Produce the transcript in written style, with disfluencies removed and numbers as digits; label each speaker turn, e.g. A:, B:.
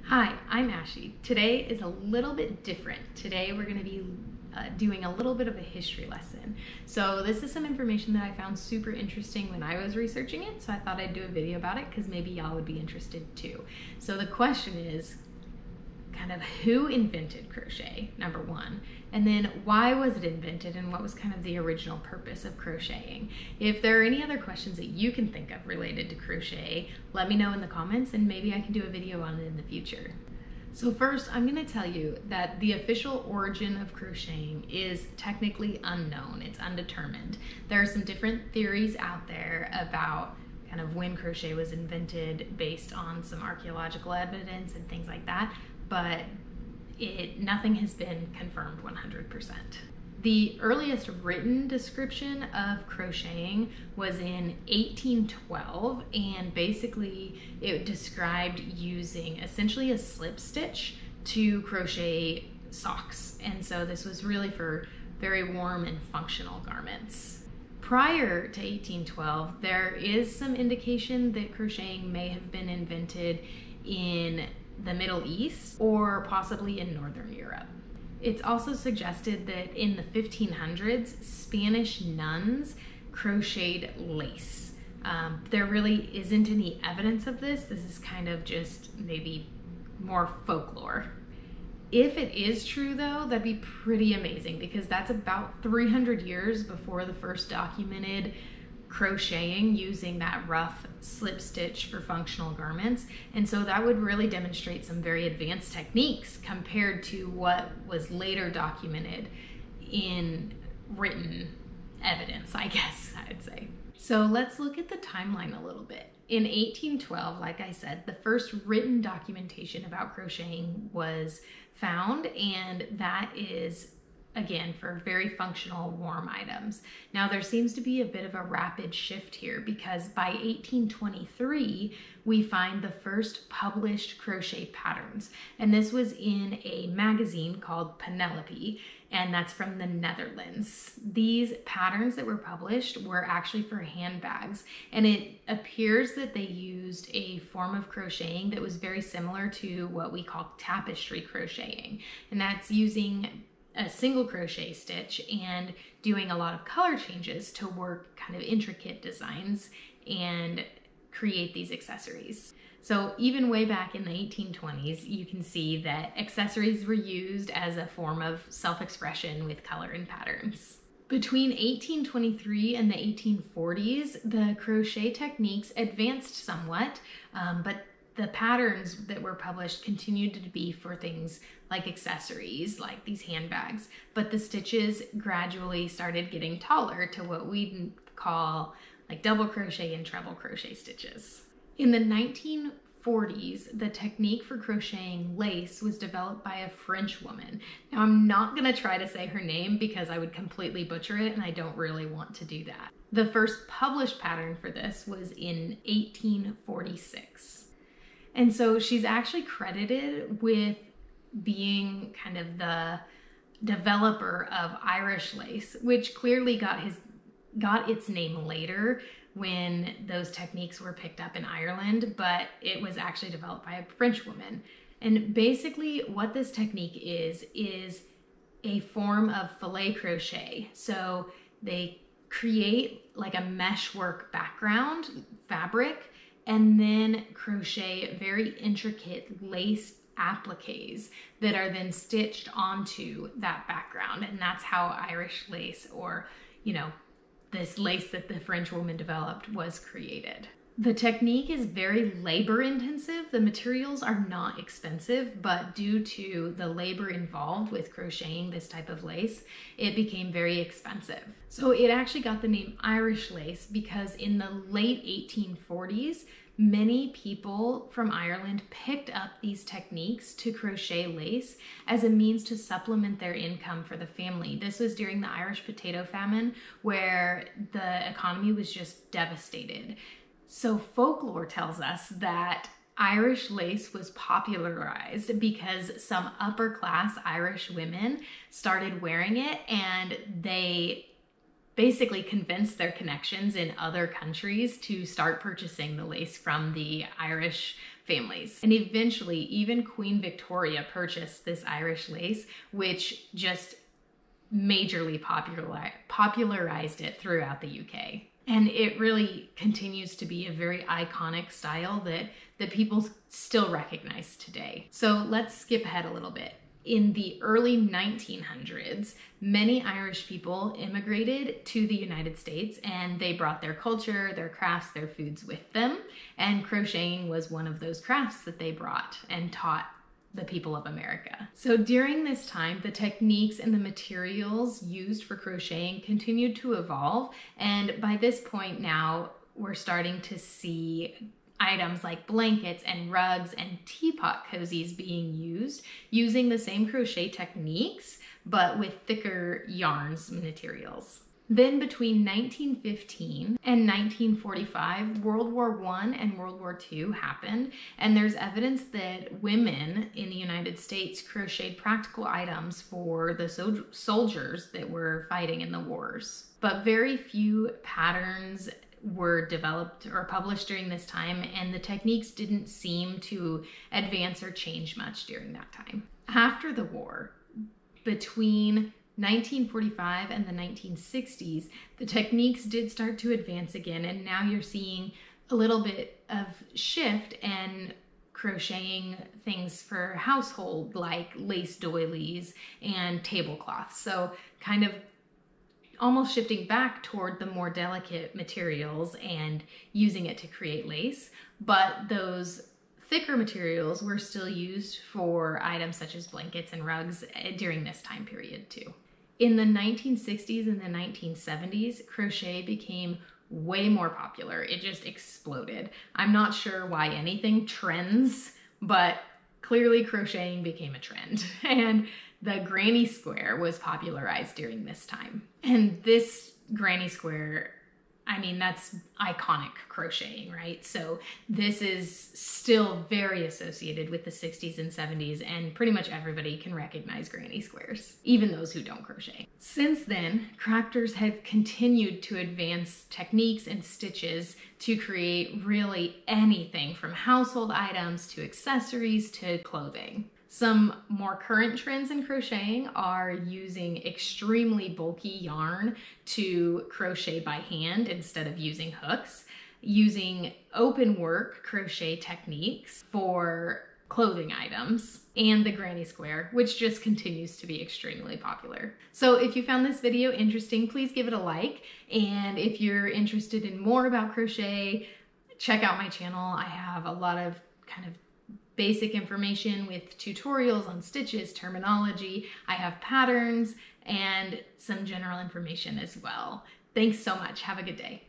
A: Hi, I'm Ashley. Today is a little bit different. Today we're going to be doing a little bit of a history lesson. So this is some information that I found super interesting when I was researching it, so I thought I'd do a video about it because maybe y'all would be interested too. So the question is kind of who invented crochet, number one, and then why was it invented and what was kind of the original purpose of crocheting. If there are any other questions that you can think of related to crochet, let me know in the comments and maybe I can do a video on it in the future. So first, I'm going to tell you that the official origin of crocheting is technically unknown. It's undetermined. There are some different theories out there about kind of when crochet was invented based on some archaeological evidence and things like that, but nothing has been confirmed 100%. The earliest written description of crocheting was in 1812, and basically it described using essentially a slip stitch to crochet socks. And so this was really for very warm and functional garments. Prior to 1812, there is some indication that crocheting may have been invented in the Middle East or possibly in Northern Europe. It's also suggested that in the 1500s, Spanish nuns crocheted lace. There really isn't any evidence of this. This is kind of just maybe more folklore. If it is true though, that'd be pretty amazing because that's about 300 years before the first documented crocheting using that rough slip stitch for functional garments. And so that would really demonstrate some very advanced techniques compared to what was later documented in written evidence, I guess I'd say. So let's look at the timeline a little bit. In 1812, like I said, the first written documentation about crocheting was found, and that is again for very functional warm items. Now there seems to be a bit of a rapid shift here because by 1823 we find the first published crochet patterns, and this was in a magazine called Penelope, and that's from the Netherlands. These patterns that were published were actually for handbags, and it appears that they used a form of crocheting that was very similar to what we call tapestry crocheting, and that's using a single crochet stitch and doing a lot of color changes to work kind of intricate designs and create these accessories. So even way back in the 1820s, you can see that accessories were used as a form of self-expression with color and patterns. Between 1823 and the 1840s, the crochet techniques advanced somewhat, but the patterns that were published continued to be for things like accessories, like these handbags, but the stitches gradually started getting taller to what we call like double crochet and treble crochet stitches. In the 1940s, the technique for crocheting lace was developed by a French woman. Now I'm not gonna try to say her name because I would completely butcher it and I don't really want to do that. The first published pattern for this was in 1846. And so she's actually credited with being kind of the developer of Irish lace, which clearly got its name later when those techniques were picked up in Ireland, but it was actually developed by a French woman. And basically what this technique is a form of filet crochet. So they create like a meshwork background fabric and then crochet very intricate lace appliques that are then stitched onto that background. And that's how Irish lace, or, you know, this lace that the French woman developed, was created. The technique is very labor intensive. The materials are not expensive, but due to the labor involved with crocheting this type of lace, it became very expensive. So it actually got the name Irish lace because in the late 1840s, many people from Ireland picked up these techniques to crochet lace as a means to supplement their income for the family. This was during the Irish potato famine, where the economy was just devastated. So folklore tells us that Irish lace was popularized because some upper class Irish women started wearing it, and they basically convinced their connections in other countries to start purchasing the lace from the Irish families. And eventually, even Queen Victoria purchased this Irish lace, which just majorly popularized it throughout the UK. And it really continues to be a very iconic style that people still recognize today. So let's skip ahead a little bit. In the early 1900s, many Irish people immigrated to the United States, and they brought their culture, their crafts, their foods with them. And crocheting was one of those crafts that they brought and taught the people of America. So during this time, the techniques and the materials used for crocheting continued to evolve. And by this point now, we're starting to see items like blankets and rugs and teapot cozies being used using the same crochet techniques, but with thicker yarns and materials. Then between 1915 and 1945, World War I and World War II happened, and there's evidence that women in the United States crocheted practical items for the soldiers that were fighting in the wars. But very few patterns were developed or published during this time, and the techniques didn't seem to advance or change much during that time. After the war, between 1945 and the 1960s, the techniques did start to advance again, and now you're seeing a little bit of shift and crocheting things for household like lace doilies and tablecloths. So kind of almost shifting back toward the more delicate materials and using it to create lace, but those thicker materials were still used for items such as blankets and rugs during this time period too. In the 1960s and the 1970s, crochet became way more popular. It just exploded. I'm not sure why anything trends, but clearly crocheting became a trend. And the granny square was popularized during this time. And this granny square, I mean, that's iconic crocheting, right? So this is still very associated with the 60s and 70s, and pretty much everybody can recognize granny squares, even those who don't crochet. Since then, crafters have continued to advance techniques and stitches to create really anything from household items to accessories to clothing. Some more current trends in crocheting are using extremely bulky yarn to crochet by hand instead of using hooks, using open work crochet techniques for clothing items, and the granny square, which just continues to be extremely popular. So if you found this video interesting, please give it a like. And if you're interested in more about crochet, check out my channel. I have a lot of kind of basic information with tutorials on stitches, terminology. I have patterns and some general information as well. Thanks so much. Have a good day.